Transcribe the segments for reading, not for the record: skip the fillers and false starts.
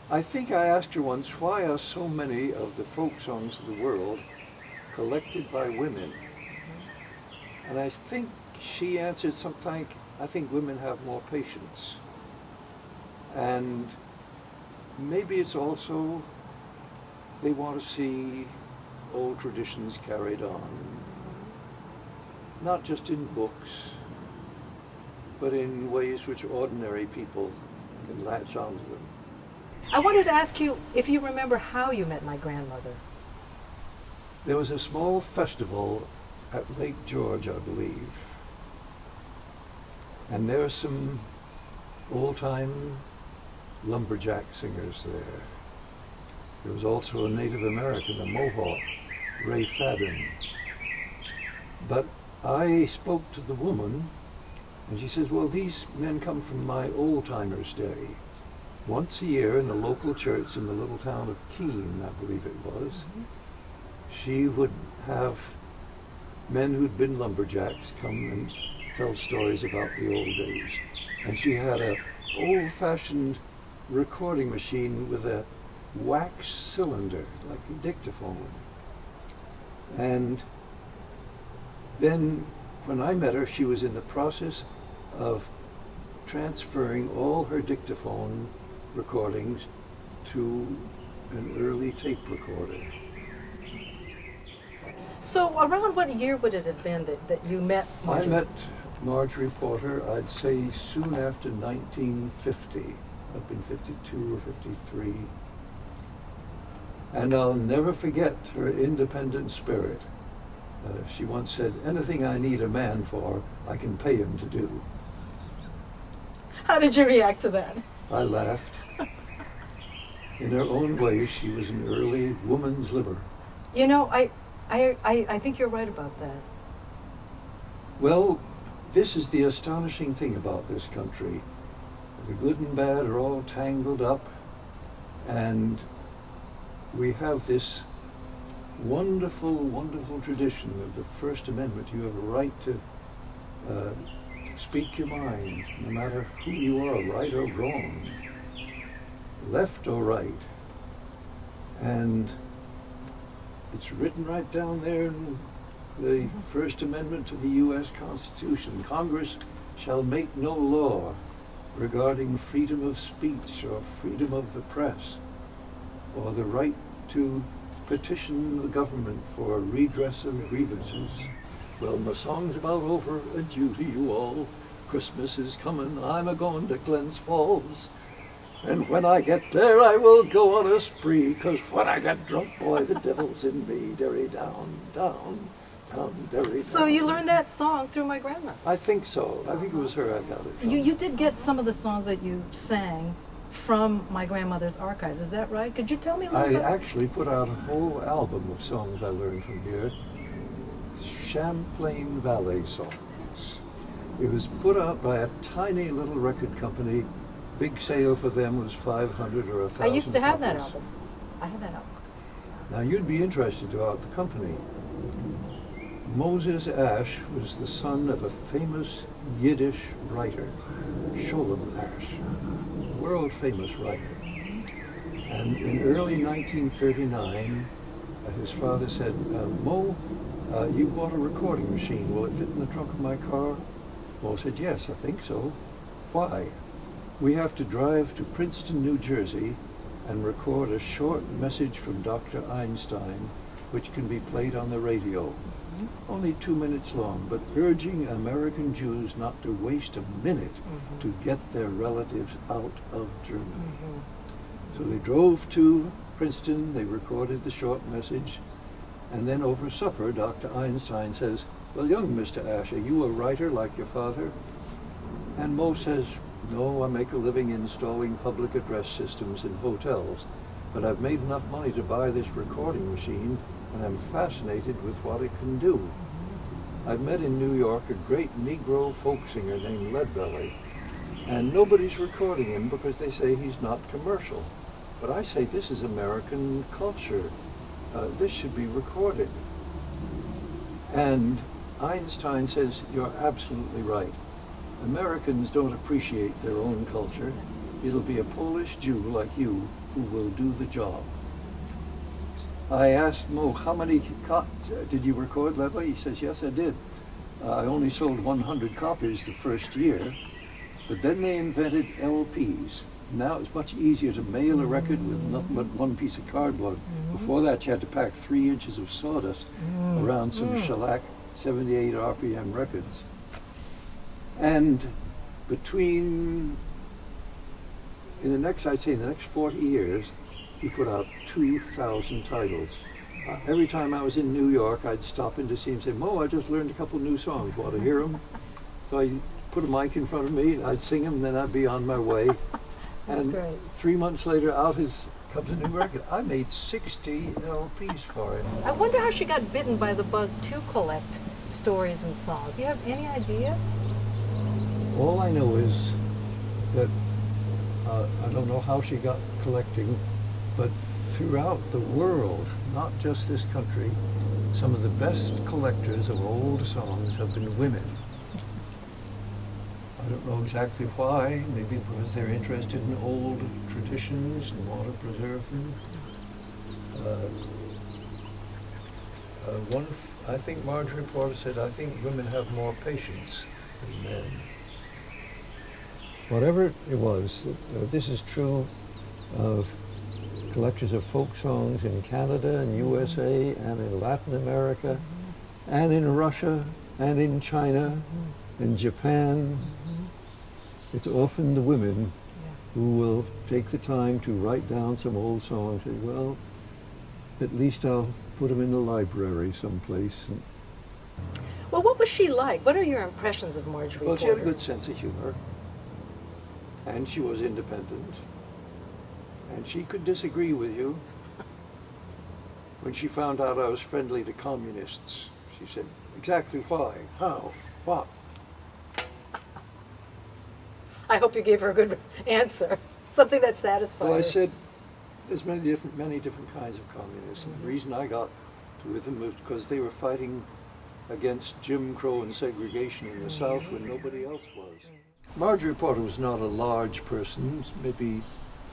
I think I asked her once, why are so many of the folk songs of the world collected by women? And I think she answered something like, I think women have more patience. And maybe it's also they want to see old traditions carried on, not just in books, but in ways which ordinary people can latch onto them. I wanted to ask you if you remember how you met my grandmother. There was a small festival at Lake George, I believe, and there are some old-time lumberjack singers there. There was also a Native American, a Mohawk, Ray Fadden. But I spoke to the woman, and she says, well, these men come from my old-timers' day. Once a year in the local church in the little town of Keene, I believe it was, she would have men who'd been lumberjacks come and tell stories about the old days. And she had an old-fashioned recording machine with a wax cylinder, like a dictaphone. And then when I met her, she was in the process of transferring all her dictaphone recordings to an early tape recorder. So around what year would it have been that you met Marjorie? I met Marjorie Porter, I'd say soon after 1950. I'd been 52 or 53. And I'll never forget her independent spirit. She once said, anything I need a man for, I can pay him to do. How did you react to that? I laughed. In her own way, she was an early woman's liber. You know, I think you're right about that. Well, this is the astonishing thing about this country. The good and bad are all tangled up, and we have this wonderful, wonderful tradition of the First Amendment. You have a right to speak your mind, no matter who you are, right or wrong, left or right. And it's written right down there in the First Amendment to the U.S. Constitution. Congress shall make no law regarding freedom of speech or freedom of the press or the right to petition the government for redress of grievances. Well, my song's about over and due to you all. Christmas is coming, I'm a-going to Glens Falls. And when I get there, I will go on a spree, 'cause when I get drunk, boy, the devil's in me. Derry down, down, down, derry down. So you learned that song through my grandma? I think so. I think it was her I got it from. You did get some of the songs that you sang from my grandmother's archives, is that right? Could you tell me a little bit? I actually put out a whole album of songs I learned from here. Champlain Valley Songs. It was put out by a tiny little record company. Big sale for them was 500 or 1,000 I used to have that copies. album. I had that album. Now you'd be interested about the company. Moses Ashe was the son of a famous Yiddish writer, Sholem Ashe, world famous writer. And in early 1939, his father said, Mo, you bought a recording machine. Will it fit in the trunk of my car? Mo said, yes, I think so. Why? We have to drive to Princeton, New Jersey and record a short message from Dr. Einstein, which can be played on the radio. Only 2 minutes long, but urging American Jews not to waste a minute to get their relatives out of Germany. So they drove to Princeton, they recorded the short message, and then over supper, Dr. Einstein says, well, young Mr. Ashe, are you a writer like your father? And Mo says, no, I make a living installing public address systems in hotels, but I've made enough money to buy this recording machine, and I'm fascinated with what it can do. I've met in New York a great Negro folk singer named Leadbelly, and nobody's recording him because they say he's not commercial. But I say this is American culture. This should be recorded. And Einstein says, you're absolutely right. Americans don't appreciate their own culture it'll be a Polish Jew like you who will do the job. I asked Mo, how many did you record, Leslie? He says, yes, I did. I only sold 100 copies the first year, but then they invented LPs. Now it's much easier to mail a record with nothing but one piece of cardboard. Before that, you had to pack 3 inches of sawdust around some shellac 78 RPM records. And in the next 40 years, he put out 2,000 titles. Every time I was in New York, I'd stop in to see him and say, Mo, I just learned a couple new songs. Want to hear them? So I put a mic in front of me, I'd sing them, then I'd be on my way. And great. 3 months later, out comes a new record. I made 60 LPs for it. I wonder how she got bitten by the bug to collect stories and songs. Do you have any idea? All I know is that I don't know how she got collecting, but throughout the world, not just this country, some of the best collectors of old songs have been women. I don't know exactly why, maybe because they're interested in old traditions and want to preserve them. I think Marjorie Porter said, I think women have more patience than men. Whatever it was, this is true of collectors of folk songs in Canada and USA and in Latin America and in Russia and in China and Japan. It's often the women who will take the time to write down some old songs and say, well, at least I'll put them in the library someplace. Well, what was she like? What are your impressions of Marjorie Well, Porter? she had a good sense of humor, and she was independent, and she could disagree with you. When she found out I was friendly to communists, she said, exactly why, how, what? I hope you gave her a good answer, something that satisfied her. Well, I said, there's many different kinds of communists, and the reason I got with them was because they were fighting against Jim Crow and segregation in the South when nobody else was. Marjorie Porter was not a large person, maybe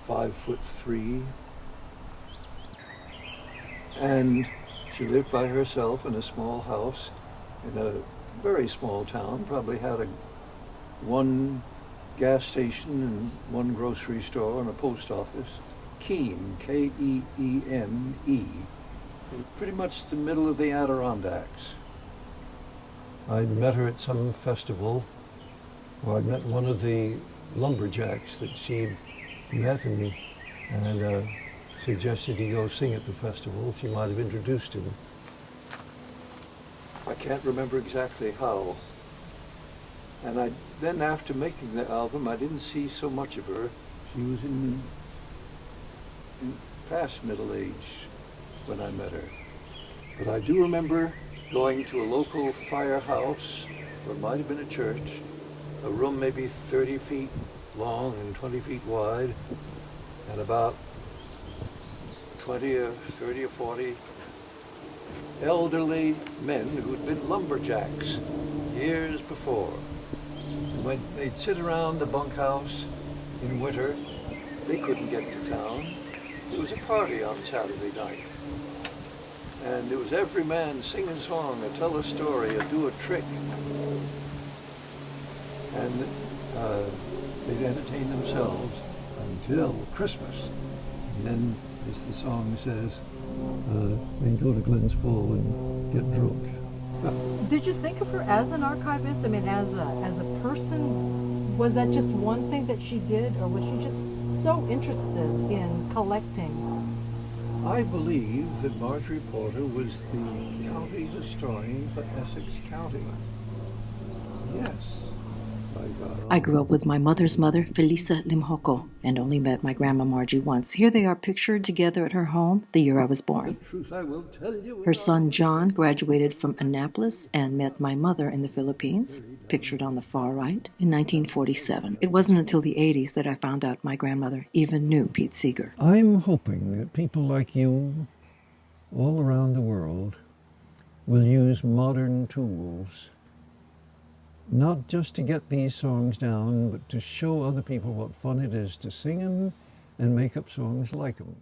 5'3", and she lived by herself in a small house in a very small town, probably had one gas station and one grocery store and a post office. Keene, K-E-E-N-E, pretty much the middle of the Adirondacks. I'd met her at some festival, or I'd met one of the lumberjacks that she'd met and suggested he go sing at the festival. She might have introduced him. I can't remember exactly how. And then after making the album, I didn't see so much of her. She was in past middle age when I met her. But I do remember going to a local firehouse, or it might have been a church, a room maybe 30 feet long and 20 feet wide, and about 20 or 30 or 40 elderly men who'd been lumberjacks years before. And when they'd sit around the bunkhouse in winter, they couldn't get to town. There was a party on Saturday night. And there was every man sing a song, or tell a story, or do a trick. And they'd entertain themselves until Christmas. And then, as the song says, they'd go to Glens Fall and get drunk. Did you think of her as an archivist? I mean, as a person, was that just one thing that she did, or was she just so interested in collecting? I believe that Marjorie Porter was the county historian for Essex County. Yes. I grew up with my mother's mother, Felisa Limhoko, and only met my grandma Margie once. Here they are pictured together at her home the year I was born. Her son John graduated from Annapolis and met my mother in the Philippines, pictured on the far right, in 1947. It wasn't until the 80s that I found out my grandmother even knew Pete Seeger. I'm hoping that people like you all around the world will use modern tools not just to get these songs down, but to show other people what fun it is to sing them and make up songs like them.